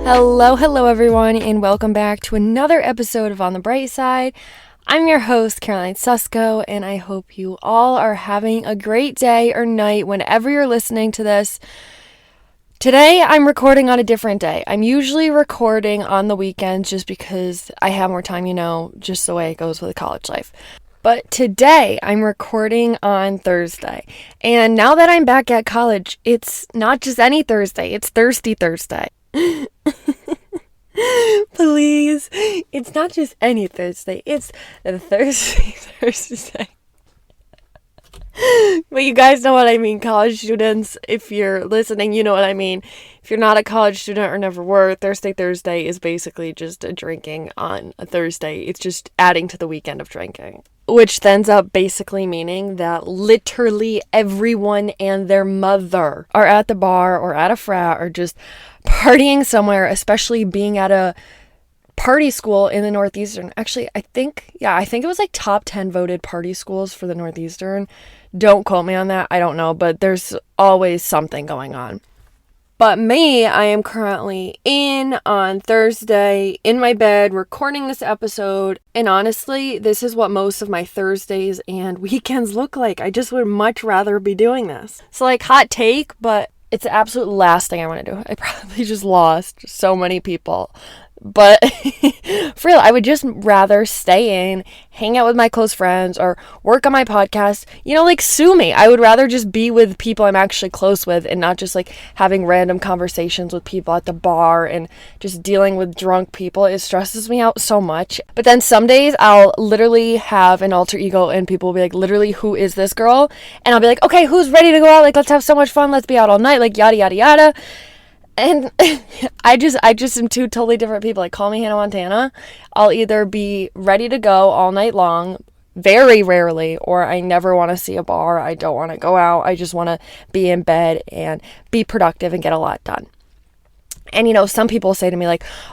Hello everyone, and welcome back to another episode of On the Bright Side. I'm your host, Caroline Susko, and I hope you all are having a great day or night whenever you're listening to this. Today, I'm recording on a different day. I'm usually recording on the weekends just because I have more time, just the way it goes with college life. But today, I'm recording on Thursday. And now that I'm back at college, it's not just any Thursday, it's Thirsty Thursday. Please, it's not just any Thursday, it's the Thirsty Thursday. But you guys know what I mean, college students. If you're listening, you know what I mean. If you're not a college student or never were, Thursday Thursday is basically just a drinking on a Thursday. It's just adding to the weekend of drinking, which ends up basically meaning that literally everyone and their mother are at the bar or at a frat or just partying somewhere, especially being at a party school in the Northeastern. Actually, I think it was like top 10 voted party schools for the Northeastern. Don't quote me on that. I don't know, but there's always something going on. But me, I am currently on Thursday in my bed recording this episode. And honestly, this is what most of my Thursdays and weekends look like. I just would much rather be doing this. So hot take, but it's the absolute last thing I want to do. I probably just lost so many people. But for real, I would just rather stay in, hang out with my close friends, or work on my podcast. Sue me. I would rather just be with people I'm actually close with and not just having random conversations with people at the bar and just dealing with drunk people. It stresses me out so much. But then some days I'll literally have an alter ego and people will be like, literally, who is this girl? And I'll be like, okay, who's ready to go out? Let's have so much fun. Let's be out all night. Yada, yada, yada. And I just am two totally different people. Call me Hannah Montana. I'll either be ready to go all night long, very rarely, or I never want to see a bar. I don't want to go out. I just want to be in bed and be productive and get a lot done. And some people say to me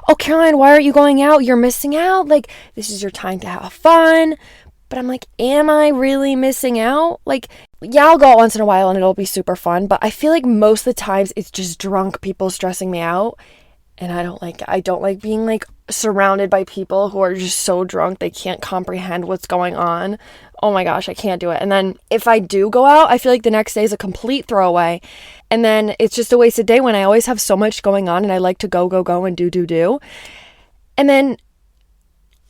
oh, Caroline, why aren't you going out? You're missing out. This is your time to have fun. But I'm am I really missing out? Yeah, I'll go out once in a while and it'll be super fun. But I feel most of the times it's just drunk people stressing me out. And I don't like being surrounded by people who are just so drunk they can't comprehend what's going on. Oh my gosh, I can't do it. And then if I do go out, I feel the next day is a complete throwaway. And then it's just a wasted day when I always have so much going on and I like to go and do. And then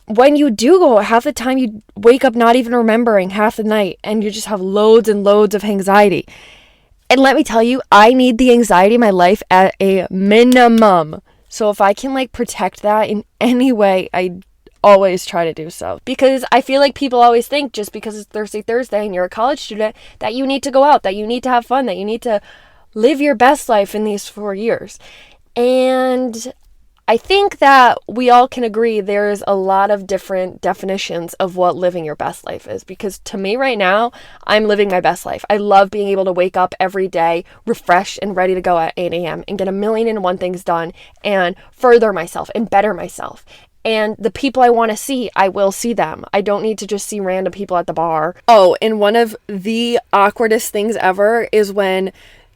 when you do go, half the time you wake up not even remembering half the night and you just have loads and loads of anxiety. And let me tell you, I need the anxiety in my life at a minimum. So if I can protect that in any way, I always try to do so. Because I feel people always think just because it's Thursday Thursday and you're a college student that you need to go out, that you need to have fun, that you need to live your best life in these 4 years. And I think that we all can agree there's a lot of different definitions of what living your best life is, because to me right now, I'm living my best life. I love being able to wake up every day refreshed and ready to go at 8 a.m. and get 1,000,001 things done and further myself and better myself. And the people I want to see, I will see them. I don't need to just see random people at the bar. Oh, and one of the awkwardest things ever is when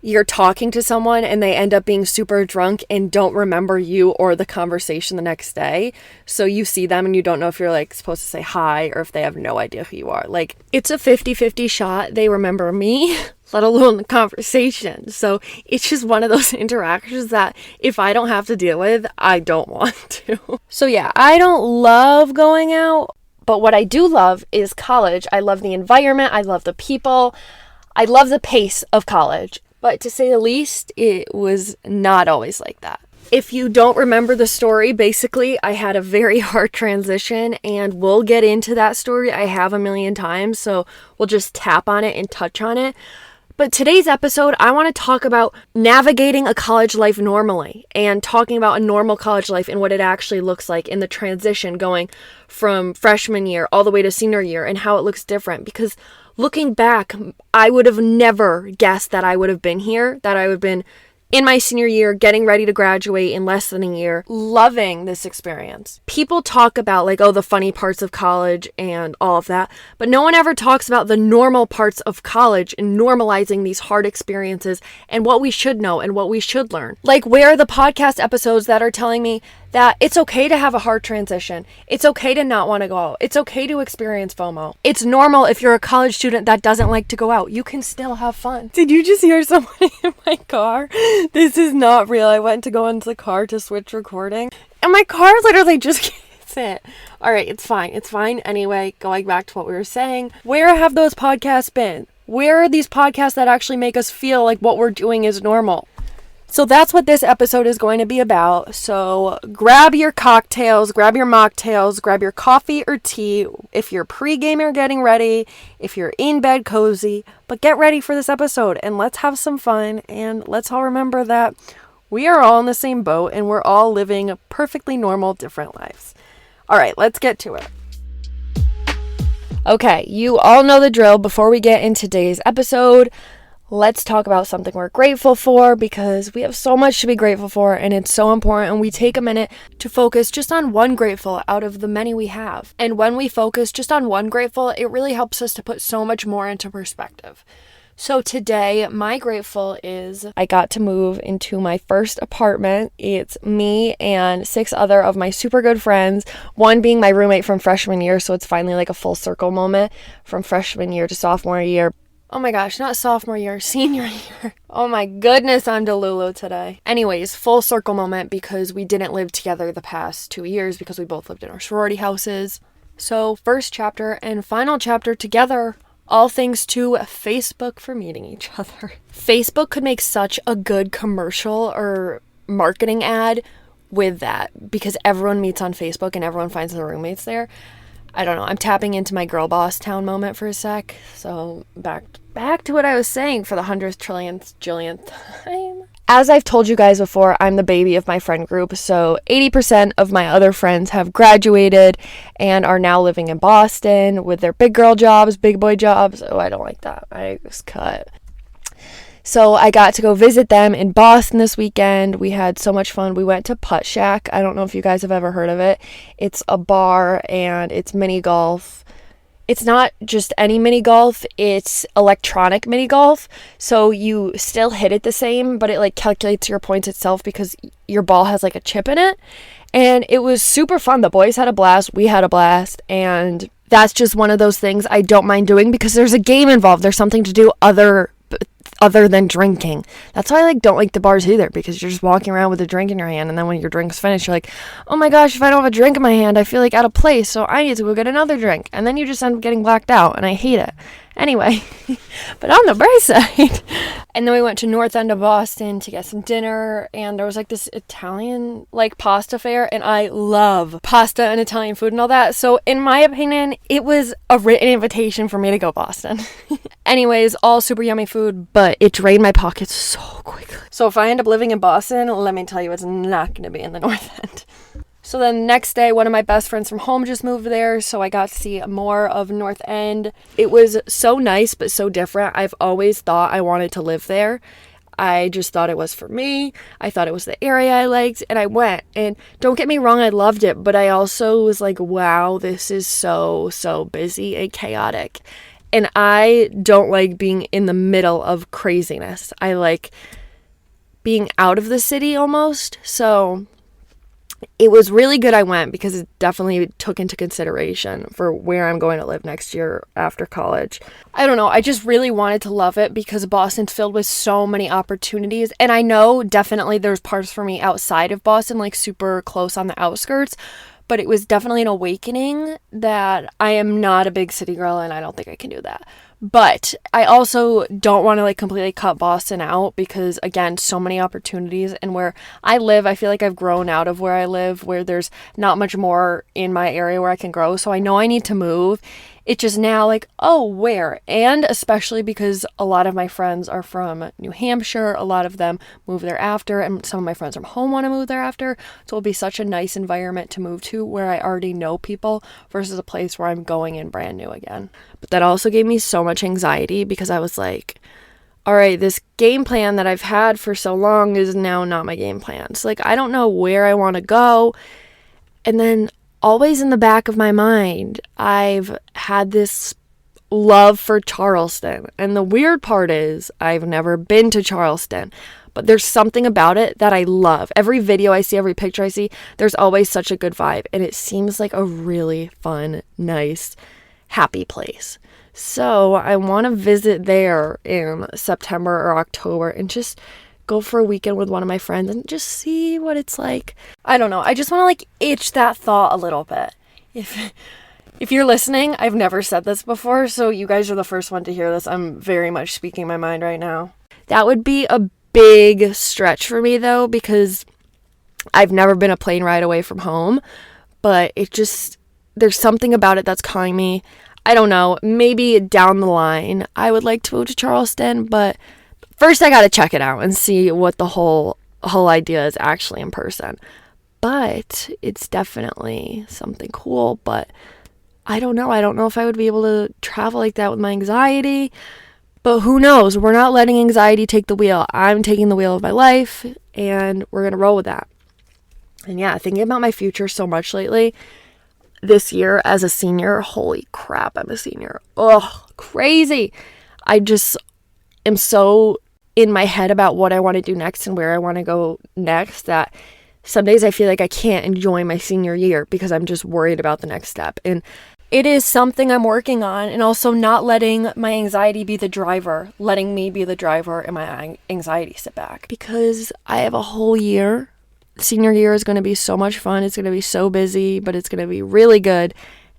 you're talking to someone and they end up being super drunk and don't remember you or the conversation the next day. So you see them and you don't know if you're supposed to say hi or if they have no idea who you are. It's a 50-50 shot they remember me, let alone the conversation. So it's just one of those interactions that if I don't have to deal with, I don't want to. So yeah, I don't love going out, but what I do love is college. I love the environment. I love the people. I love the pace of college. But to say the least, it was not always like that. If you don't remember the story, basically, I had a very hard transition, and we'll get into that story. I have 1,000,000 times, so we'll just tap on it and touch on it. But today's episode, I want to talk about navigating a college life normally and talking about a normal college life and what it actually looks like in the transition going from freshman year all the way to senior year and how it looks different. Because looking back, I would have never guessed that I would have been here, that I would have been in my senior year, getting ready to graduate in less than a year, loving this experience. People talk about like, oh, the funny parts of college and all of that, but no one ever talks about the normal parts of college and normalizing these hard experiences and what we should know and what we should learn. Like, where are the podcast episodes that are telling me that it's okay to have a hard transition. It's okay to not want to go out. It's okay to experience FOMO. It's normal if you're a college student that doesn't like to go out. You can still have fun. Did you just hear someone in my car? This is not real. I went to go into the car to switch recording, and my car literally just gets it. All right, it's fine. It's fine. Anyway, going back to what we were saying, where have those podcasts been? Where are these podcasts that actually make us feel like what we're doing is normal? So that's what this episode is going to be about. So grab your cocktails, grab your mocktails, grab your coffee or tea if you're pre-game or getting ready, if you're in bed cozy, but get ready for this episode and let's have some fun and let's all remember that we are all in the same boat and we're all living perfectly normal, different lives. All right, let's get to it. Okay, you all know the drill. Before we get into today's episode, let's talk about something we're grateful for because we have so much to be grateful for and it's so important, and we take a minute to focus just on one grateful out of the many we have. And when we focus just on one grateful, it really helps us to put so much more into perspective. So today, my grateful is I got to move into my first apartment. It's me and 6 other of my super good friends, one being my roommate from freshman year, so it's finally like a full circle moment from freshman year to sophomore year. Oh my gosh, not sophomore year, senior year. Oh my goodness, I'm Delulu today. Anyways, full circle moment because we didn't live together the past 2 years because we both lived in our sorority houses. So first chapter and final chapter together, all thanks to Facebook for meeting each other. Facebook could make such a good commercial or marketing ad with that because everyone meets on Facebook and everyone finds their roommates there. I don't know. I'm tapping into my girl boss town moment for a sec. So back to what I was saying for the 100th, trillionth, jillionth time. As I've told you guys before, I'm the baby of my friend group. So 80% of my other friends have graduated and are now living in Boston with their big girl jobs, big boy jobs. Oh, I don't like that. I just cut. So I got to go visit them in Boston this weekend. We had so much fun. We went to Putt Shack. I don't know if you guys have ever heard of it. It's a bar and it's mini golf. It's not just any mini golf, it's electronic mini golf. So you still hit it the same, but it like calculates your points itself because your ball has like a chip in it. And it was super fun. The boys had a blast, we had a blast, and that's just one of those things I don't mind doing because there's a game involved. There's something to do other than drinking. That's why I don't like the bars either, because you're just walking around with a drink in your hand, and then when your drink's finished, you're like, oh my gosh, if I don't have a drink in my hand, I feel like out of place, so I need to go get another drink, and then you just end up getting blacked out, and I hate it. Anyway, but on the bright side, and then we went to North End of Boston to get some dinner, and there was this Italian pasta fair, and I love pasta and Italian food and all that, so in my opinion, it was a written invitation for me to go Boston. Anyways, all super yummy food, but it drained my pockets so quickly. So if I end up living in Boston, let me tell you, it's not going to be in the North End. So then next day, one of my best friends from home just moved there, so I got to see more of North End. It was so nice, but so different. I've always thought I wanted to live there. I just thought it was for me. I thought it was the area I liked, and I went. And don't get me wrong, I loved it, but I also was like, wow, this is so busy and chaotic. And I don't like being in the middle of craziness. I like being out of the city almost, so it was really good I went because it definitely took into consideration for where I'm going to live next year after college. I don't know. I just really wanted to love it because Boston's filled with so many opportunities. And I know definitely there's parts for me outside of Boston, super close on the outskirts. But it was definitely an awakening that I am not a big city girl and I don't think I can do that. But I also don't want to completely cut Boston out because, again, so many opportunities. And where I live, I feel like I've grown out of where I live, where there's not much more in my area where I can grow. So I know I need to move. It's just now oh, where? And especially because a lot of my friends are from New Hampshire. A lot of them move there after. And some of my friends from home want to move there after. So it'll be such a nice environment to move to where I already know people versus a place where I'm going in brand new again. But that also gave me so much anxiety because I was like, all right, this game plan that I've had for so long is now not my game plan. So, like, I don't know where I want to go. And then always in the back of my mind, I've had this love for Charleston. And the weird part is I've never been to Charleston, but there's something about it that I love. Every video I see, every picture I see, there's always such a good vibe. And it seems like a really fun, nice, happy place. So I want to visit there in September or October and just go for a weekend with one of my friends and just see what it's like. I don't know. I just want to like itch that thought a little bit. If you're listening, I've never said this before, so you guys are the first one to hear this. I'm very much speaking my mind right now. That would be a big stretch for me though, because I've never been a plane ride away from home, but there's something about it that's calling me. I don't know, maybe down the line I would like to move to Charleston, but first I gotta check it out and see what the whole idea is actually in person. But it's definitely something cool, but I don't know. I don't know if I would be able to travel like that with my anxiety, but who knows? We're not letting anxiety take the wheel. I'm taking the wheel of my life, and we're gonna roll with that. And yeah, thinking about my future so much lately. This year as a senior, holy crap, I'm a senior. Oh, crazy. I just am so in my head about what I want to do next and where I want to go next that some days I feel like I can't enjoy my senior year because I'm just worried about the next step. And it is something I'm working on, and also not letting my anxiety be the driver, letting me be the driver and my anxiety sit back, because I have a whole year. Senior year is going to be so much fun. It's going to be so busy, but it's going to be really good.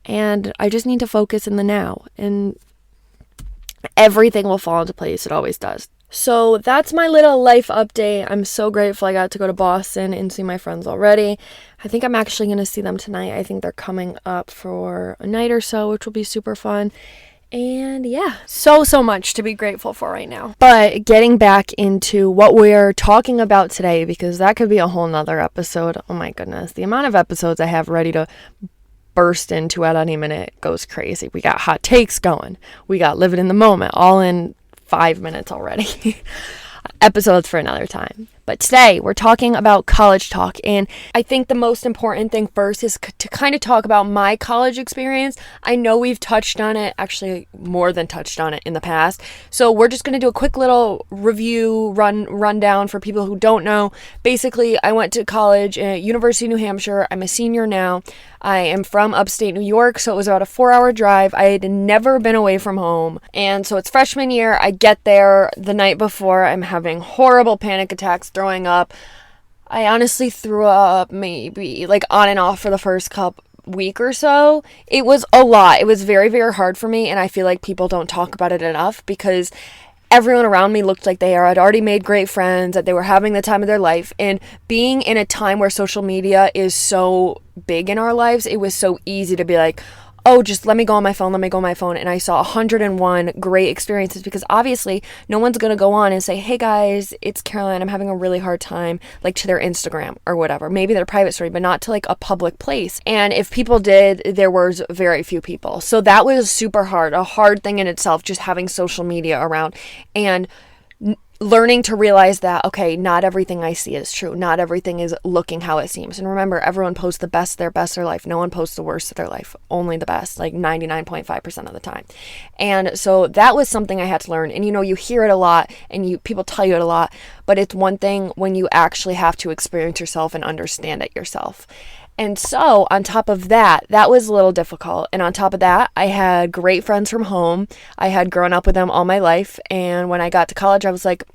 And I just need to focus in the now, and everything will fall into place. It always does. So that's my little life update. I'm so grateful I got to go to Boston and see my friends already. I think I'm actually going to see them tonight. I think they're coming up for a night or so, which will be super fun. And yeah, so much to be grateful for right now. But getting back into what we're talking about today, because that could be a whole nother episode. Oh my goodness. The amount of episodes I have ready to burst into at any minute goes crazy. We got hot takes going. We got living in the moment, all in 5 minutes already. Episodes for another time. But today we're talking about college talk, and I think the most important thing first is to kind of talk about my college experience. I know we've touched on it, actually more than touched on it in the past. So we're just going to do a quick little review rundown for people who don't know. Basically, I went to college at University of New Hampshire. I'm a senior now. I am from upstate New York, so it was about a 4-hour drive. I had never been away from home. And so it's freshman year. I get there the night before. I'm having horrible panic attacks, throwing up. I honestly threw up maybe like on and off for the first week or so. It was a lot. It was very, very hard for me, and I feel like people don't talk about it enough because everyone around me looked like had already made great friends, that they were having the time of their life. And being in a time where social media is so big in our lives, it was so easy to be like, oh, just let me go on my phone. And I saw 101 great experiences, because obviously no one's going to go on and say, hey guys, it's Caroline, I'm having a really hard time, like to their Instagram or whatever. Maybe their private story, but not to like a public place. And if people did, there was very few people. So that was super hard, a hard thing in itself, just having social media around and learning to realize that, okay, not everything I see is true. Not everything is looking how it seems. And remember, everyone posts the best of their life. No one posts the worst of their life. Only the best, like 99.5% of the time. And so that was something I had to learn. And you hear it a lot, and people tell you it a lot, but it's one thing when you actually have to experience yourself and understand it yourself. And so on top of that was a little difficult. And on top of that, I had great friends from home. I had grown up with them all my life. And when I got to college, I was like,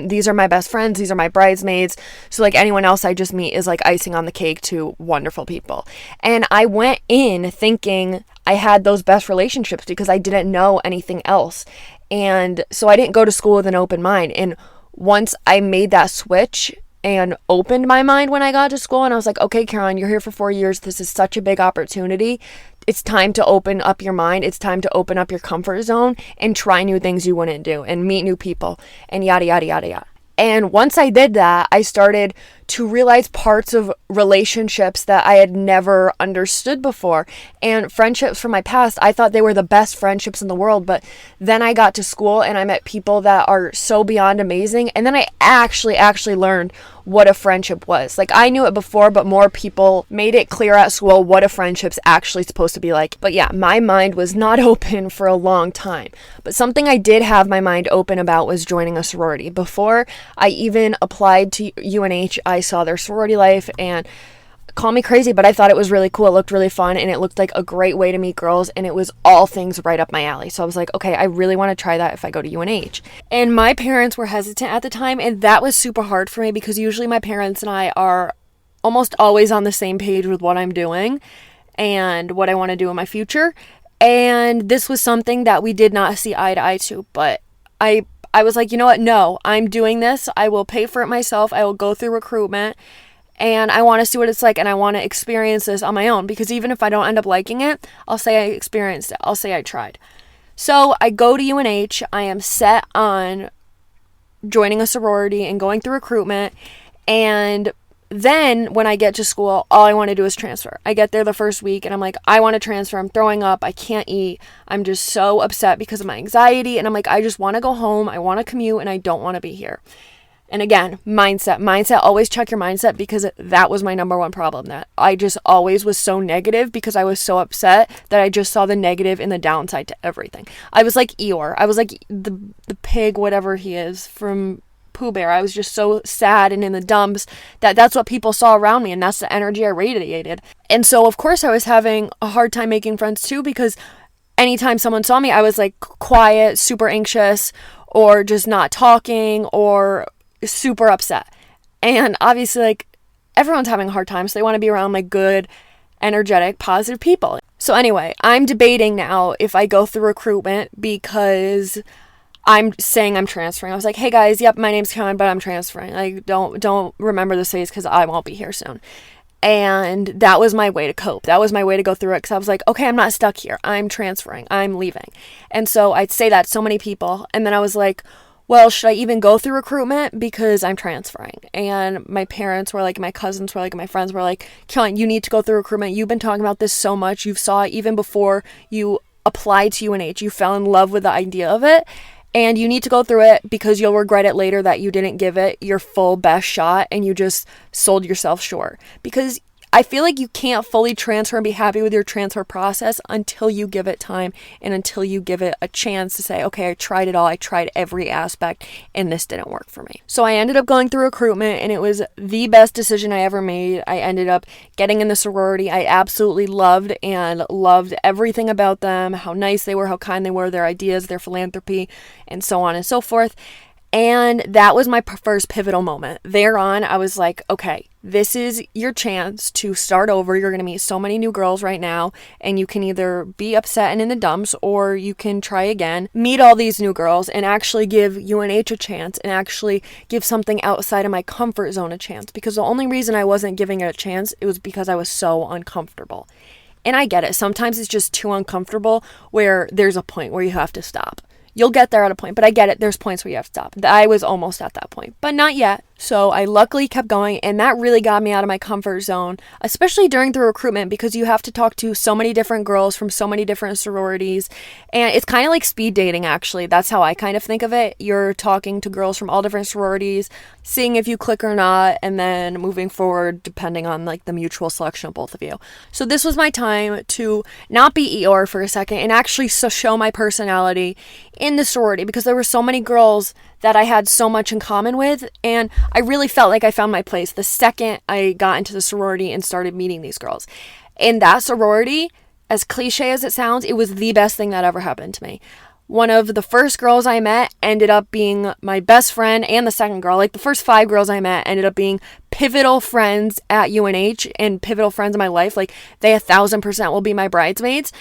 these are my best friends. These are my bridesmaids. So like anyone else I just meet is like icing on the cake to wonderful people. And I went in thinking I had those best relationships because I didn't know anything else. And so I didn't go to school with an open mind. And once I made that switch and opened my mind when I got to school, and I was like, okay, Caroline, you're here for 4 years. This is such a big opportunity. It's time to open up your mind. It's time to open up your comfort zone and try new things you wouldn't do and meet new people and yada, yada, yada, yada. And once I did that, I started to realize parts of relationships that I had never understood before. And friendships from my past, I thought they were the best friendships in the world, but then I got to school and I met people that are so beyond amazing, and then I actually learned what a friendship was. Like, I knew it before, but more people made it clear at school what a friendship's actually supposed to be like. But yeah, my mind was not open for a long time. But something I did have my mind open about was joining a sorority. Before I even applied to UNH, I saw their sorority life, and call me crazy, but I thought it was really cool. It looked really fun, and it looked like a great way to meet girls, and it was all things right up my alley. So I was like, okay, I really want to try that if I go to UNH. And my parents were hesitant at the time, and that was super hard for me because usually my parents and I are almost always on the same page with what I'm doing and what I want to do in my future. And this was something that we did not see eye to eye to, but I was like, you know what? No, I'm doing this. I will pay for it myself. I will go through recruitment. And I want to see what it's like, and I want to experience this on my own, because even if I don't end up liking it, I'll say I experienced it. I'll say I tried. So I go to UNH. I am set on joining a sorority and going through recruitment. And then when I get to school, all I want to do is transfer. I get there the first week and I'm like, I want to transfer. I'm throwing up. I can't eat. I'm just so upset because of my anxiety. And I'm like, I just want to go home. I want to commute and I don't want to be here. And again, mindset, always check your mindset, because that was my number one problem, that I just always was so negative because I was so upset that I just saw the negative and the downside to everything. I was like Eeyore. I was like the pig, whatever he is, from Pooh Bear. I was just so sad and in the dumps that's what people saw around me, and that's the energy I radiated. And so of course I was having a hard time making friends too, because anytime someone saw me, I was like quiet, super anxious, or just not talking, or super upset. And obviously, like, everyone's having a hard time, so they want to be around like good, energetic, positive people. So anyway, I'm debating now if I go through recruitment, because I'm saying I'm transferring. I was like, hey guys, yep, my name's Caroline, but I'm transferring. Like, don't remember this phase because I won't be here soon. And that was my way to cope. That was my way to go through it, because I was like, okay, I'm not stuck here. I'm transferring. I'm leaving. And so I'd say that to so many people. And then I was like, well, should I even go through recruitment because I'm transferring? And my parents were like, my cousins were like, my friends were like, Caroline, you need to go through recruitment. You've been talking about this so much. You saw it even before you applied to UNH. You fell in love with the idea of it. And you need to go through it, because you'll regret it later that you didn't give it your full best shot and you just sold yourself short. Because I feel like you can't fully transfer and be happy with your transfer process until you give it time and until you give it a chance to say, okay, I tried it all. I tried every aspect and this didn't work for me. So I ended up going through recruitment, and it was the best decision I ever made. I ended up getting in the sorority. I absolutely loved everything about them, how nice they were, how kind they were, their ideas, their philanthropy, and so on and so forth. And that was my first pivotal moment. Thereon, I was like, okay, this is your chance to start over. You're going to meet so many new girls right now, and you can either be upset and in the dumps, or you can try again, meet all these new girls, and actually give UNH a chance, and actually give something outside of my comfort zone a chance. Because the only reason I wasn't giving it a chance, it was because I was so uncomfortable. And I get it. Sometimes it's just too uncomfortable where there's a point where you have to stop. You'll get there at a point, but I get it. There's points where you have to stop. I was almost at that point, but not yet. So I luckily kept going, and that really got me out of my comfort zone, especially during the recruitment, because you have to talk to so many different girls from so many different sororities. And it's kind of like speed dating, actually. That's how I kind of think of it. You're talking to girls from all different sororities, seeing if you click or not, and then moving forward depending on like the mutual selection of both of you. So this was my time to not be Eeyore for a second and actually show my personality in the sorority, because there were so many girls that I had so much in common with, and I really felt like I found my place the second I got into the sorority and started meeting these girls. In that sorority, as cliche as it sounds, it was the best thing that ever happened to me. One of the first girls I met ended up being my best friend, and the second girl, like the first 5 girls I met ended up being pivotal friends at UNH and pivotal friends in my life. Like, they 1,000% will be my bridesmaids,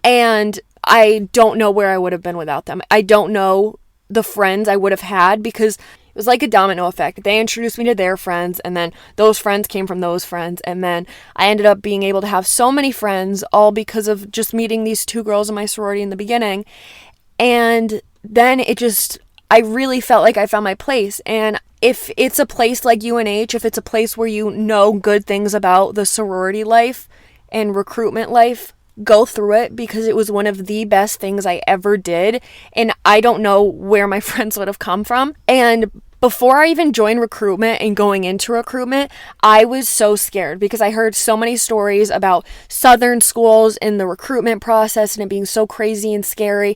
and I don't know where I would have been without them. I don't know the friends I would have had, because it was like a domino effect. They introduced me to their friends, and then those friends came from those friends, and then I ended up being able to have so many friends, all because of just meeting these 2 girls in my sorority in the beginning. And then I really felt like I found my place. And if it's a place like UNH, if it's a place where you know good things about the sorority life and recruitment life, go through it, because it was one of the best things I ever did. And I don't know where my friends would have come from. And before I even joined recruitment and going into recruitment, I was so scared because I heard so many stories about Southern schools in the recruitment process and it being so crazy and scary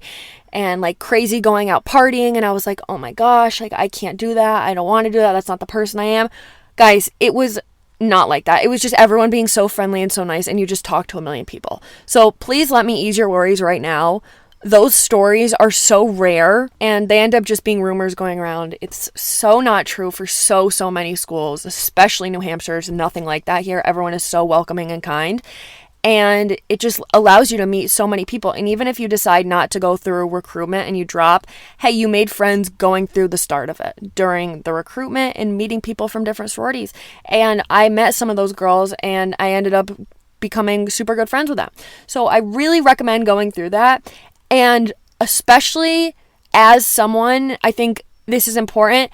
and like crazy going out partying. And I was like, oh my gosh, like I can't do that. I don't want to do that. That's not the person I am. Guys, it was not like that. It was just everyone being so friendly and so nice, and you just talk to a million people. So please let me ease your worries right now. Those stories are so rare and they end up just being rumors going around. It's so not true for so many schools, especially New Hampshire's nothing like that here. Everyone is so welcoming and kind. And it just allows you to meet so many people. And even if you decide not to go through recruitment and you drop, hey, you made friends going through the start of it, during the recruitment and meeting people from different sororities. And I met some of those girls and I ended up becoming super good friends with them. So I really recommend going through that. And especially as someone, I think this is important,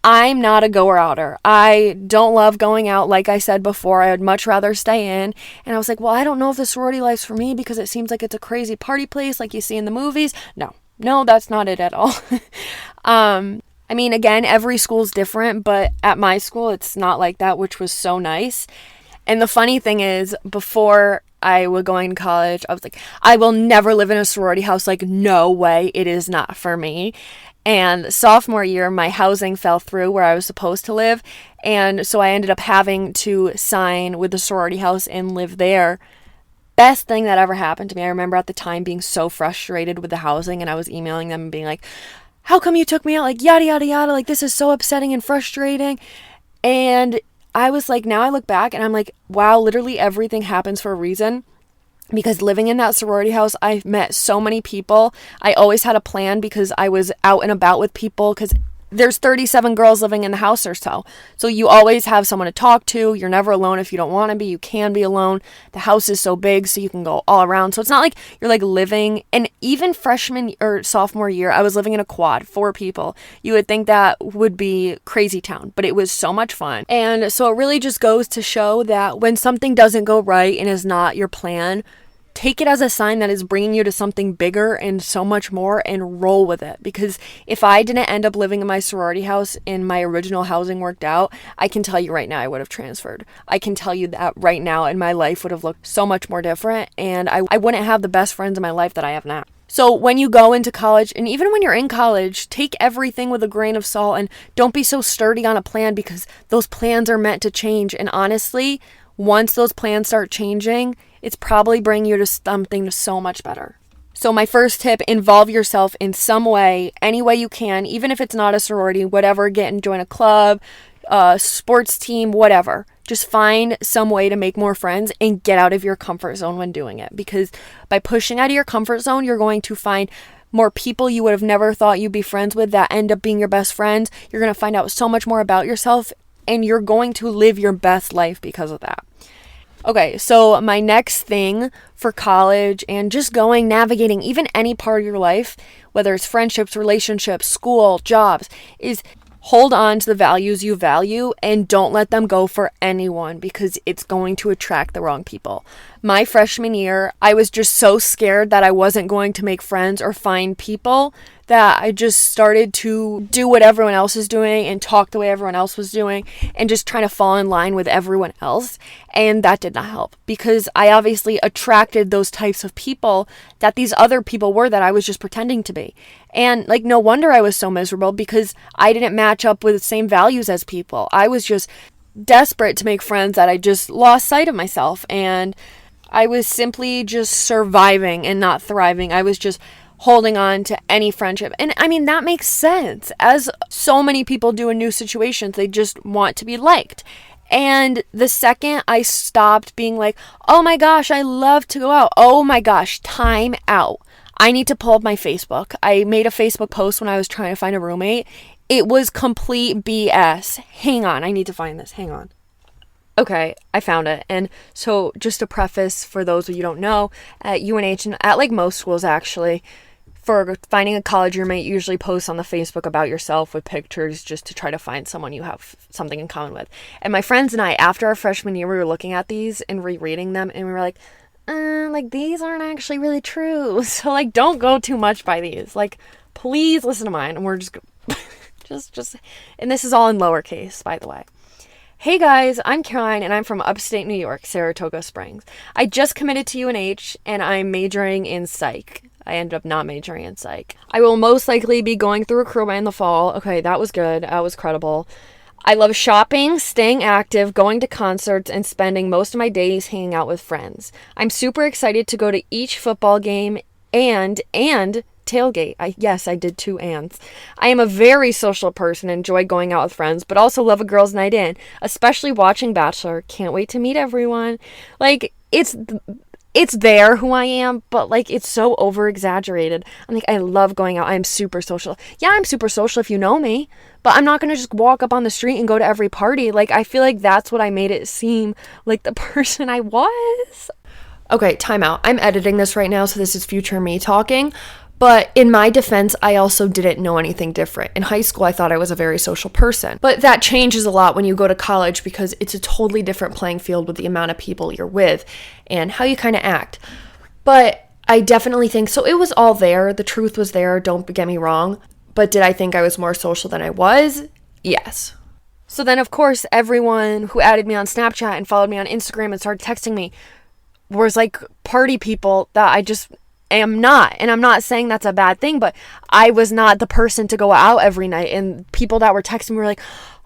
I'm not a goer-outer. I don't love going out. Like I said before, I would much rather stay in. And I was like, well, I don't know if the sorority life's for me because it seems like it's a crazy party place like you see in the movies. No, that's not it at all. I mean, again, every school's different, but at my school, it's not like that, which was so nice. And the funny thing is, before I was going to college, I was like, I will never live in a sorority house. Like, no way, it is not for me. And sophomore year, my housing fell through where I was supposed to live. And so I ended up having to sign with the sorority house and live there. Best thing that ever happened to me. I remember at the time being so frustrated with the housing, and I was emailing them and being like, how come you took me out? Like, yada, yada, yada. Like, this is so upsetting and frustrating. And I was like, now I look back and I'm like, wow, literally everything happens for a reason. Because living in that sorority house, I met so many people. I always had a plan because I was out and about with people, because there's 37 girls living in the house or so. So you always have someone to talk to. You're never alone if you don't want to be. You can be alone. The house is so big, so you can go all around. So it's not like you're like living, and even freshman or sophomore year, I was living in a quad, 4 people. You would think that would be crazy town, but it was so much fun. And so it really just goes to show that when something doesn't go right and is not your plan, take it as a sign that is bringing you to something bigger and so much more, and roll with it. Because if I didn't end up living in my sorority house and my original housing worked out, I can tell you right now I would have transferred. I can tell you that right now, and my life would have looked so much more different, and I wouldn't have the best friends in my life that I have now. So when you go into college, and even when you're in college, take everything with a grain of salt and don't be so sturdy on a plan, because those plans are meant to change. And honestly, once those plans start changing, it's probably bringing you to something so much better. So my first tip, involve yourself in some way, any way you can, even if it's not a sorority, whatever, join a club, sports team, whatever. Just find some way to make more friends and get out of your comfort zone when doing it. Because by pushing out of your comfort zone, you're going to find more people you would have never thought you'd be friends with that end up being your best friends. You're going to find out so much more about yourself, and you're going to live your best life because of that. Okay, so my next thing for college and just navigating even any part of your life, whether it's friendships, relationships, school, jobs, is hold on to the values you value and don't let them go for anyone, because it's going to attract the wrong people. My freshman year, I was just so scared that I wasn't going to make friends or find people that I just started to do what everyone else is doing and talk the way everyone else was doing and just trying to fall in line with everyone else. And that did not help, because I obviously attracted those types of people that these other people were that I was just pretending to be. And like, no wonder I was so miserable, because I didn't match up with the same values as people. I was just desperate to make friends that I just lost sight of myself. And I was simply just surviving and not thriving. I was just holding on to any friendship. And I mean, that makes sense. As so many people do in new situations, they just want to be liked. And the second I stopped being like, oh my gosh, I love to go out. Oh my gosh, time out. I need to pull up my Facebook. I made a Facebook post when I was trying to find a roommate. It was complete BS. Hang on, I need to find this. Hang on. Okay, I found it. And so just a preface for those of you who don't know, at UNH and at like most schools actually, for finding a college roommate, you usually post on the Facebook about yourself with pictures just to try to find someone you have something in common with. And my friends and I, after our freshman year, we were looking at these and rereading them, and we were like these aren't actually really true. So like, don't go too much by these. Like, please listen to mine. And we're just and this is all in lowercase, by the way. Hey guys, I'm Caroline and I'm from upstate New York, Saratoga Springs. I just committed to UNH and I'm majoring in psych. I ended up not majoring in psych. I will most likely be going through recruitment in the fall. Okay, that was good. That was credible. I love shopping, staying active, going to concerts, and spending most of my days hanging out with friends. I'm super excited to go to each football game and tailgate. Yes, I did 2 ands. I am a very social person, enjoy going out with friends, but also love a girls' night in, especially watching Bachelor. Can't wait to meet everyone. Like, it's there who I am, but like, it's so over exaggerated. I'm like, I love going out. I'm super social. Yeah, I'm super social if you know me, but I'm not going to just walk up on the street and go to every party. Like, I feel like that's what I made it seem like the person I was. Okay, time out. I'm editing this right now, so this is future me talking. But in my defense, I also didn't know anything different. In high school, I thought I was a very social person. But that changes a lot when you go to college because it's a totally different playing field with the amount of people you're with and how you kind of act. But I definitely think, so it was all there. The truth was there, don't get me wrong. But did I think I was more social than I was? Yes. So then, of course, everyone who added me on Snapchat and followed me on Instagram and started texting me was like party people that I just am not. And I'm not saying that's a bad thing, but I was not the person to go out every night. And people that were texting me were like,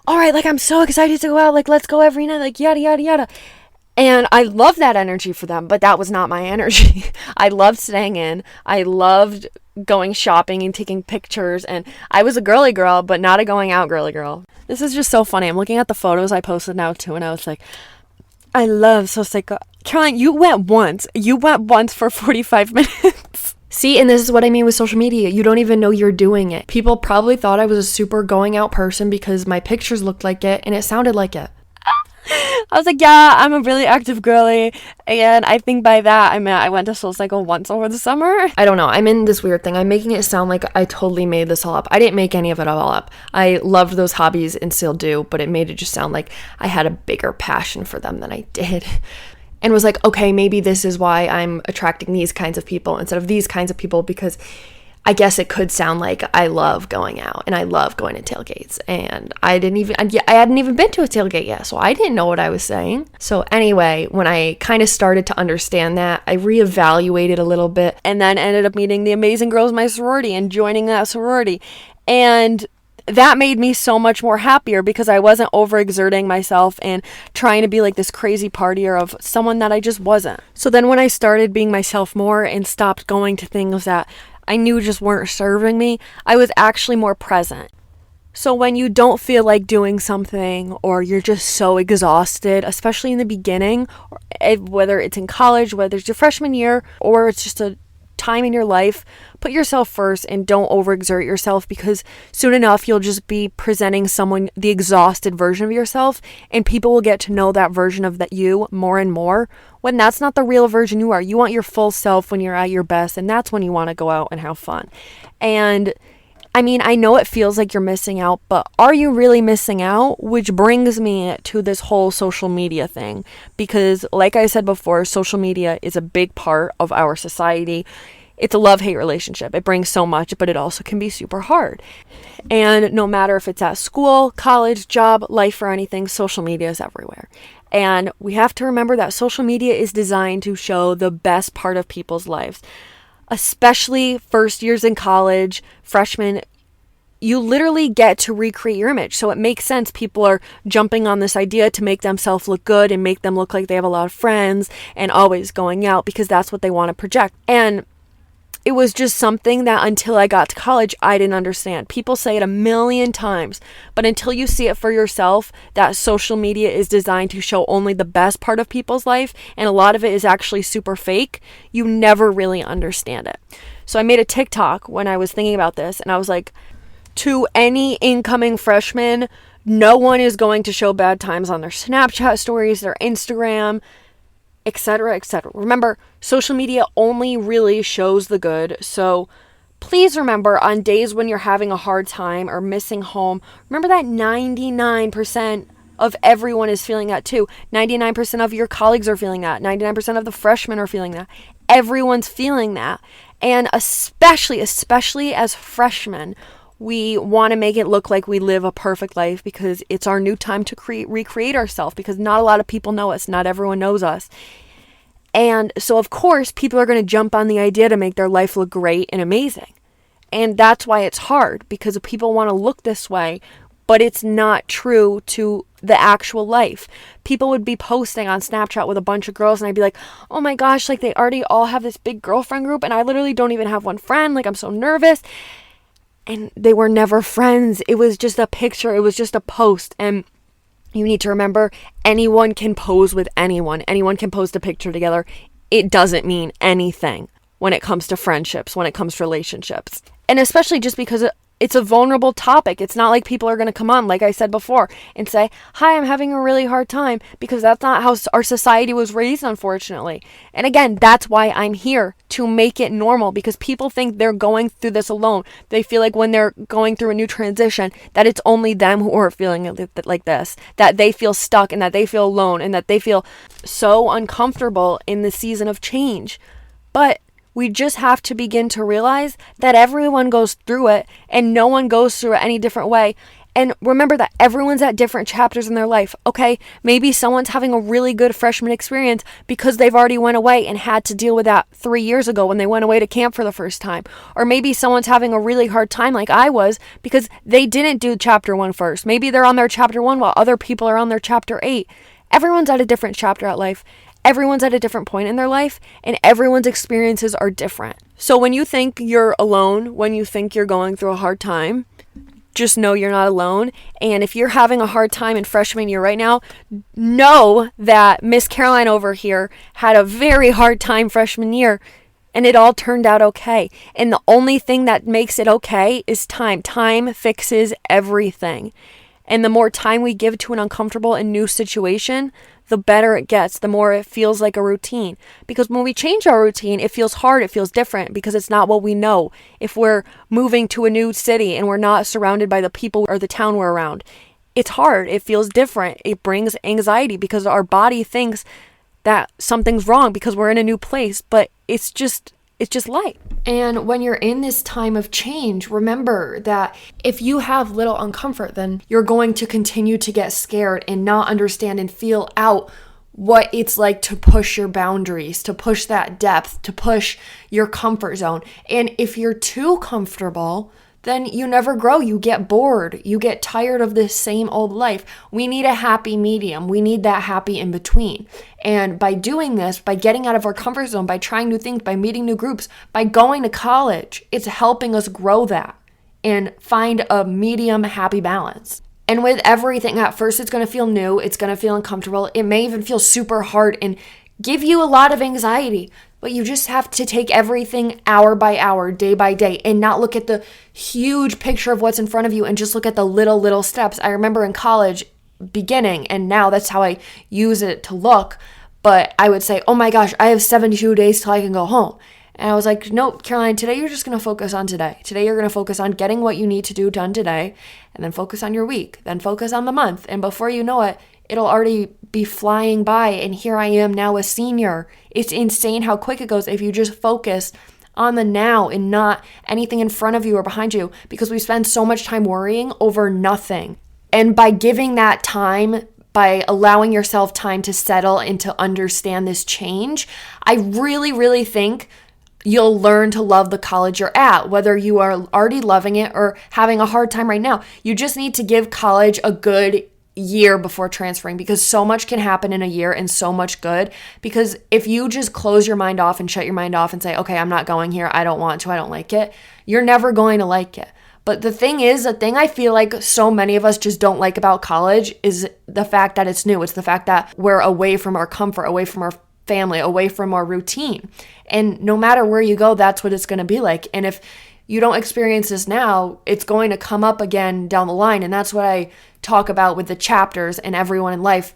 all right, like, I'm so excited to go out. Like, let's go every night. Like, yada, yada, yada. And I love that energy for them, but that was not my energy. I loved staying in. I loved going shopping and taking pictures. And I was a girly girl, but not a going out girly girl. This is just so funny. I'm looking at the photos I posted now too, and I was like, I love so psycho. Caroline, you went once. You went once for 45 minutes. See, and this is what I mean with social media. You don't even know you're doing it. People probably thought I was a super going out person because my pictures looked like it and it sounded like it. I was like, yeah, I'm a really active girly. And I think by that, I meant I went to SoulCycle once over the summer. I don't know. I'm in this weird thing. I'm making it sound like I totally made this all up. I didn't make any of it all up. I loved those hobbies and still do, but it made it just sound like I had a bigger passion for them than I did. And was like, okay, maybe this is why I'm attracting these kinds of people instead of these kinds of people, because I guess it could sound like I love going out and I love going to tailgates, and I hadn't even been to a tailgate yet, so I didn't know what I was saying. So anyway, when I kind of started to understand that, I reevaluated a little bit and then ended up meeting the amazing girls in my sorority and joining that sorority. And that made me so much more happier because I wasn't overexerting myself and trying to be like this crazy partier of someone that I just wasn't. So then when I started being myself more and stopped going to things that I knew just weren't serving me, I was actually more present. So when you don't feel like doing something or you're just so exhausted, especially in the beginning, whether it's in college, whether it's your freshman year, or it's just a time in your life, put yourself first and don't overexert yourself, because soon enough you'll just be presenting someone the exhausted version of yourself, and people will get to know that version of that you more and more, when that's not the real version you are. You want your full self when you're at your best, and that's when you want to go out and have fun. And I mean, I know it feels like you're missing out, but are you really missing out? Which brings me to this whole social media thing, because like I said before, social media is a big part of our society. It's a love-hate relationship. It brings so much, but it also can be super hard. And no matter if it's at school, college, job, life, or anything, social media is everywhere. And we have to remember that social media is designed to show the best part of people's lives. Especially first years in college, freshmen, you literally get to recreate your image. So it makes sense. People are jumping on this idea to make themselves look good and make them look like they have a lot of friends and always going out, because that's what they want to project. And it was just something that until I got to college, I didn't understand. People say it a million times, but until you see it for yourself, that social media is designed to show only the best part of people's life, and a lot of it is actually super fake, you never really understand it. So I made a TikTok when I was thinking about this, and I was like, to any incoming freshman, no one is going to show bad times on their Snapchat stories, their Instagram, etc., etc. Remember, social media only really shows the good, so please remember, on days when you're having a hard time or missing home, remember that 99% of everyone is feeling that too. 99% of your colleagues are feeling that. 99% of the freshmen are feeling that. Everyone's feeling that. And especially as freshmen, we want to make it look like we live a perfect life because it's our new time to recreate ourselves, because not a lot of people know us. Not everyone knows us. And so, of course, people are going to jump on the idea to make their life look great and amazing. And that's why it's hard, because people want to look this way, but it's not true to the actual life. People would be posting on Snapchat with a bunch of girls, and I'd be like, oh my gosh, like they already all have this big girlfriend group, and I literally don't even have one friend. Like, I'm so nervous. And they were never friends. It was just a picture. It was just a post. And you need to remember, anyone can pose with anyone. Anyone can post a picture together. It doesn't mean anything when it comes to friendships, when it comes to relationships. And especially just because it's a vulnerable topic. It's not like people are going to come on, like I said before, and say, hi, I'm having a really hard time, because that's not how our society was raised, unfortunately. And again, that's why I'm here, to make it normal, because people think they're going through this alone. They feel like when they're going through a new transition, that it's only them who are feeling like this, that they feel stuck and that they feel alone and that they feel so uncomfortable in the season of change. But we just have to begin to realize that everyone goes through it, and no one goes through it any different way. And remember that everyone's at different chapters in their life, okay? Maybe someone's having a really good freshman experience because they've already went away and had to deal with that 3 years ago when they went away to camp for the first time. Or maybe someone's having a really hard time like I was because they didn't do chapter 1 first. Maybe they're on their chapter 1 while other people are on their chapter 8. Everyone's at a different chapter at life. Everyone's at a different point in their life, and everyone's experiences are different. So when you think you're alone, when you think you're going through a hard time, just know you're not alone. And if you're having a hard time in freshman year right now, know that Miss Caroline over here had a very hard time freshman year, and it all turned out okay. And the only thing that makes it okay is time. Time fixes everything. And the more time we give to an uncomfortable and new situation, the better it gets, the more it feels like a routine. Because when we change our routine, it feels hard, it feels different, because it's not what we know. If we're moving to a new city and we're not surrounded by the people or the town we're around, it's hard, it feels different, it brings anxiety because our body thinks that something's wrong because we're in a new place, but it's just life. And when you're in this time of change, remember that if you have little uncomfort, then you're going to continue to get scared and not understand and feel out what it's like to push your boundaries, to push that depth, to push your comfort zone. And if you're too comfortable, then you never grow. You get bored. You get tired of this same old life. We need a happy medium. We need that happy in between. And by doing this, by getting out of our comfort zone, by trying new things, by meeting new groups, by going to college, it's helping us grow that and find a medium happy balance. And with everything, at first it's going to feel new. It's going to feel uncomfortable. It may even feel super hard and give you a lot of anxiety. But you just have to take everything hour by hour, day by day, and not look at the huge picture of what's in front of you and just look at the little steps. I remember in college beginning, and now that's how I use it to look, but I would say, oh my gosh, I have 72 days till I can go home. And I was like, nope, Caroline, today you're just going to focus on today. Today you're going to focus on getting what you need to do done today, and then focus on your week, then focus on the month. And before you know it, it'll already be flying by, and here I am now a senior. It's insane how quick it goes if you just focus on the now and not anything in front of you or behind you, because we spend so much time worrying over nothing. And by giving that time, by allowing yourself time to settle and to understand this change, I really, really think you'll learn to love the college you're at, whether you are already loving it or having a hard time right now. You just need to give college a good year before transferring, because so much can happen in a year and so much good. Because if you just close your mind off and shut your mind off and say, okay, I'm not going here, I don't want to, I don't like it, you're never going to like it. But the thing I feel like so many of us just don't like about college is the fact that it's new. It's the fact that we're away from our comfort, away from our family, away from our routine. And no matter where you go, that's what it's going to be like. And if you don't experience this now, it's going to come up again down the line. And that's what I talk about with the chapters and everyone in life.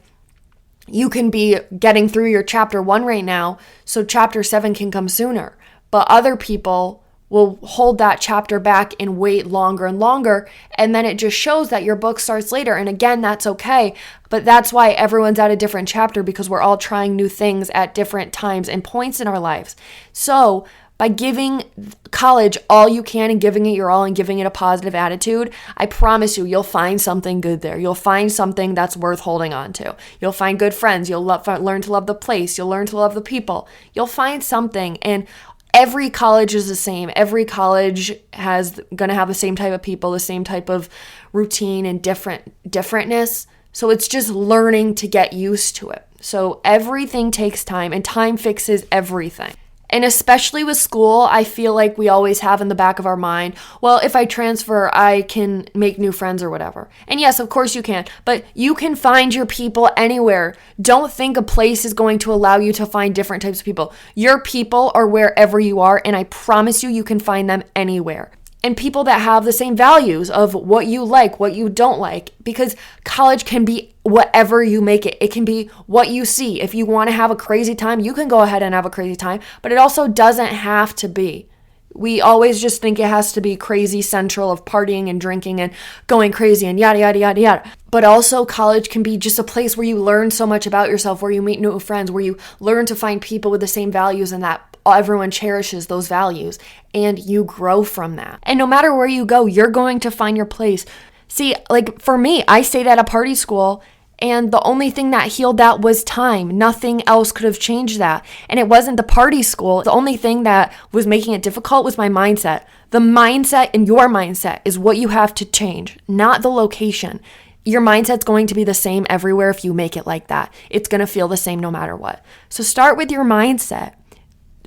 You can be getting through your chapter 1 right now, so chapter 7 can come sooner. But other people will hold that chapter back and wait longer and longer. And then it just shows that your book starts later. And again, that's okay. But that's why everyone's at a different chapter, because we're all trying new things at different times and points in our lives. So by giving college all you can and giving it your all and giving it a positive attitude, I promise you'll find something good there. You'll find something that's worth holding on to. You'll find good friends. You'll learn to love the place. You'll learn to love the people. You'll find something. And every college is the same. Every college has going to have the same type of people, the same type of routine and differentness. So it's just learning to get used to it. So everything takes time, and time fixes everything. And especially with school, I feel like we always have in the back of our mind, well, if I transfer, I can make new friends or whatever. And yes, of course you can, but you can find your people anywhere. Don't think a place is going to allow you to find different types of people. Your people are wherever you are, and I promise you can find them anywhere. And people that have the same values of what you like, what you don't like, because college can be whatever you make it. It can be what you see. If you want to have a crazy time, you can go ahead and have a crazy time, but it also doesn't have to be. We always just think it has to be crazy central of partying and drinking and going crazy and yada, yada, yada, yada. But also college can be just a place where you learn so much about yourself, where you meet new friends, where you learn to find people with the same values and that everyone cherishes those values, and you grow from that. And no matter where you go, you're going to find your place. See, like for me, I stayed at a party school, and the only thing that healed that was time. Nothing else could have changed that. And it wasn't the party school. The only thing that was making it difficult was my mindset. The mindset and your mindset is what you have to change, not the location. Your mindset's going to be the same everywhere if you make it like that. It's going to feel the same no matter what. So start with your mindset.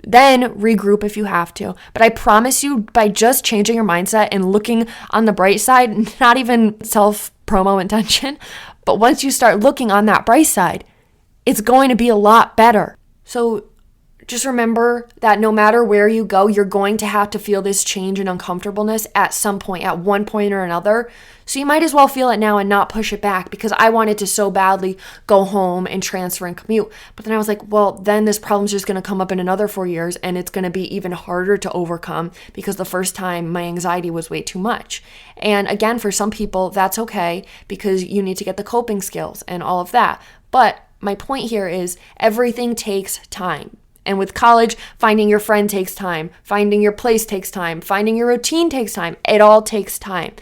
Then regroup if you have to. But I promise you, by just changing your mindset and looking on the bright side, not even self-promo intention, but once you start looking on that bright side, it's going to be a lot better. So just remember that no matter where you go, you're going to have to feel this change and uncomfortableness at some point, at one point or another. So you might as well feel it now and not push it back, because I wanted to so badly go home and transfer and commute. But then I was like, well, then this problem's just going to come up in another 4 years, and it's going to be even harder to overcome, because the first time my anxiety was way too much. And again, for some people, that's okay, because you need to get the coping skills and all of that. But my point here is everything takes time. And with college, finding your friend takes time. Finding your place takes time. Finding your routine takes time. It all takes time.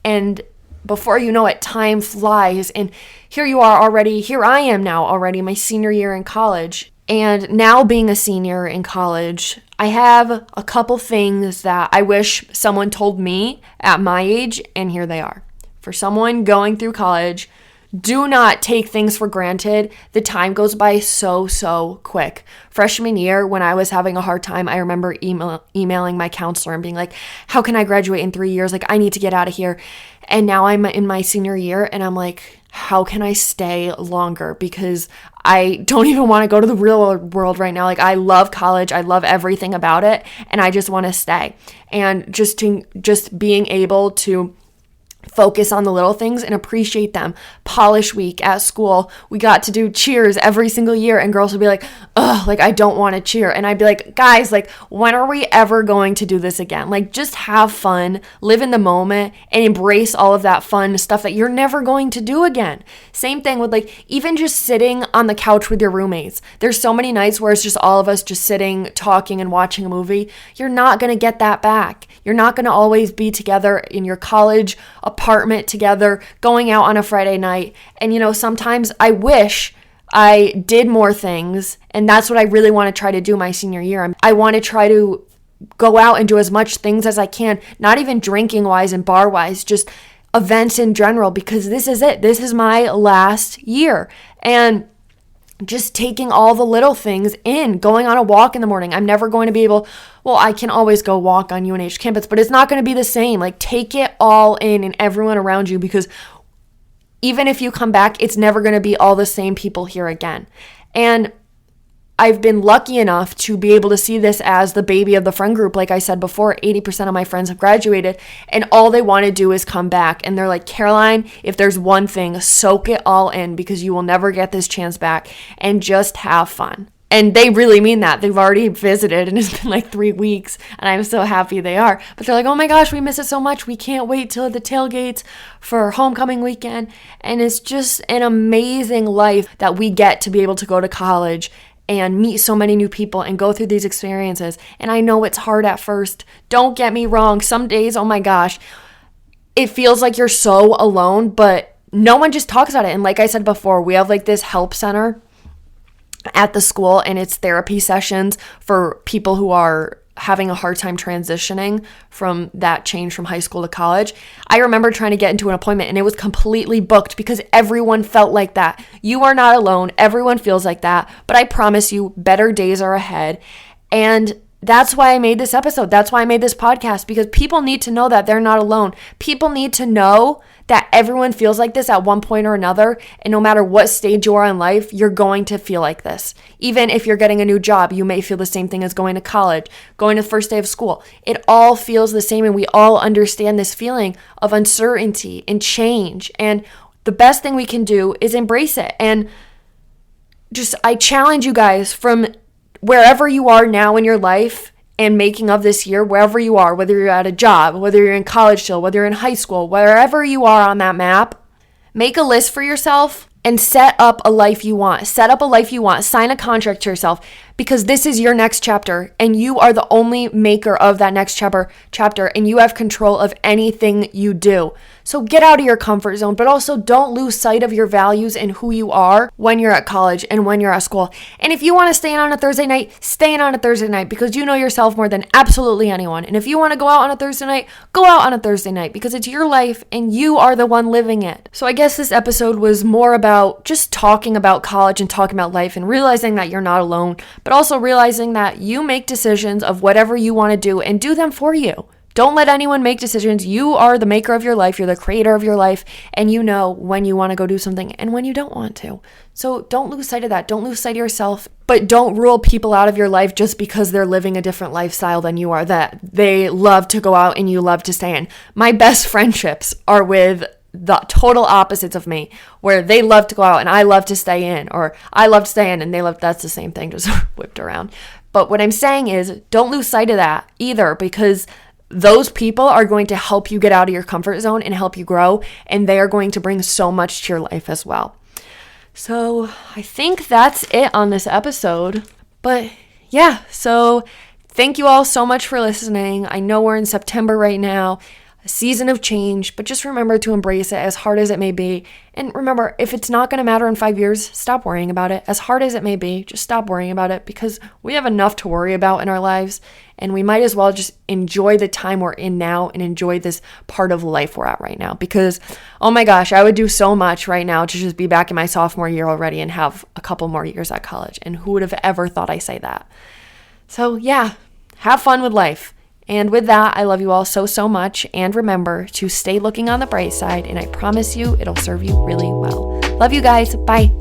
And before you know it, time flies. And here you are already. Here I am now already, my senior year in college. And now being a senior in college, I have a couple things that I wish someone told me at my age, and here they are. For someone going through college, do not take things for granted. The time goes by so quick. Freshman year, when I was having a hard time, I remember emailing my counselor and being like, how can I graduate in 3 years? Like, I need to get out of here. And now I'm in my senior year, and I'm like, how can I stay longer? Because I don't even want to go to the real world right now. Like, I love college. I love everything about it, and I just want to stay. And just being able to focus on the little things and appreciate them. Polish week at school, we got to do cheers every single year, and girls would be like, ugh, like, I don't want to cheer. And I'd be like, guys, like, when are we ever going to do this again? Like, just have fun, live in the moment, and embrace all of that fun stuff that you're never going to do again. Same thing with, like, even just sitting on the couch with your roommates. There's so many nights where it's just all of us just sitting, talking, and watching a movie. You're not going to get that back. You're not going to always be together in your college apartment together, going out on a Friday night. And, you know, sometimes I wish I did more things, and that's what I really want to try to do my senior year. I want to try to go out and do as much things as I can, not even drinking wise and bar wise, just events in general, because this is it. This is my last year. And just taking all the little things in, going on a walk in the morning. I'm never going to be able, well, I can always go walk on UNH campus, but it's not going to be the same. Like, take it all in and everyone around you, because even if you come back, it's never going to be all the same people here again. And I've been lucky enough to be able to see this as the baby of the friend group. Like I said before, 80% of my friends have graduated, and all they want to do is come back. And they're like, Caroline, if there's one thing, soak it all in, because you will never get this chance back, and just have fun. And they really mean that. They've already visited and it's been like 3 weeks and I'm so happy they are. But they're like, oh my gosh, we miss it so much. We can't wait till the tailgates for homecoming weekend. And it's just an amazing life that we get to be able to go to college and meet so many new people and go through these experiences. And I know it's hard at first. Don't get me wrong. Some days, oh my gosh, it feels like you're so alone, but no one just talks about it. And like I said before, we have like this help center at the school, and it's therapy sessions for people who are having a hard time transitioning from that change from high school to college. I remember trying to get into an appointment and it was completely booked because everyone felt like that. You are not alone. Everyone feels like that. But I promise you, better days are ahead. And that's why I made this episode. That's why I made this podcast, because people need to know that they're not alone. People need to know that everyone feels like this at one point or another. And no matter what stage you are in life, you're going to feel like this. Even if you're getting a new job, you may feel the same thing as going to college, going to the first day of school. It all feels the same. And we all understand this feeling of uncertainty and change. And the best thing we can do is embrace it. And just, I challenge you guys, from wherever you are now in your life and making of this year, wherever you are, whether you're at a job, whether you're in college still, whether you're in high school, wherever you are on that map, make a list for yourself and set up a life you want. Set up a life you want. Sign a contract to yourself, because this is your next chapter and you are the only maker of that next chapter, and you have control of anything you do. So get out of your comfort zone, but also don't lose sight of your values and who you are when you're at college and when you're at school. And if you want to stay in on a Thursday night, stay in on a Thursday night, because you know yourself more than absolutely anyone. And if you want to go out on a Thursday night, go out on a Thursday night, because it's your life and you are the one living it. So I guess this episode was more about just talking about college and talking about life and realizing that you're not alone, but also realizing that you make decisions of whatever you want to do and do them for you. Don't let anyone make decisions. You are the maker of your life. You're the creator of your life. And you know when you want to go do something and when you don't want to. So don't lose sight of that. Don't lose sight of yourself. But don't rule people out of your life just because they're living a different lifestyle than you are, that they love to go out and you love to stay in. My best friendships are with the total opposites of me, where they love to go out and I love to stay in, or I love to stay in and they love, that's the same thing, just whipped around. But what I'm saying is, don't lose sight of that either, because those people are going to help you get out of your comfort zone and help you grow, and they are going to bring so much to your life as well. So I think that's it on this episode. But yeah, so thank you all so much for listening. I know we're in September right now, a season of change, but just remember to embrace it, as hard as it may be. And remember, if it's not going to matter in 5 years, stop worrying about it. As hard as it may be, just stop worrying about it, because we have enough to worry about in our lives, and we might as well just enjoy the time we're in now and enjoy this part of life we're at right now. Because, oh my gosh, I would do so much right now to just be back in my sophomore year already and have a couple more years at college. And who would have ever thought I say that? So yeah, have fun with life. And with that, I love you all so, so much. And remember to stay looking on the bright side. And I promise you, it'll serve you really well. Love you guys. Bye.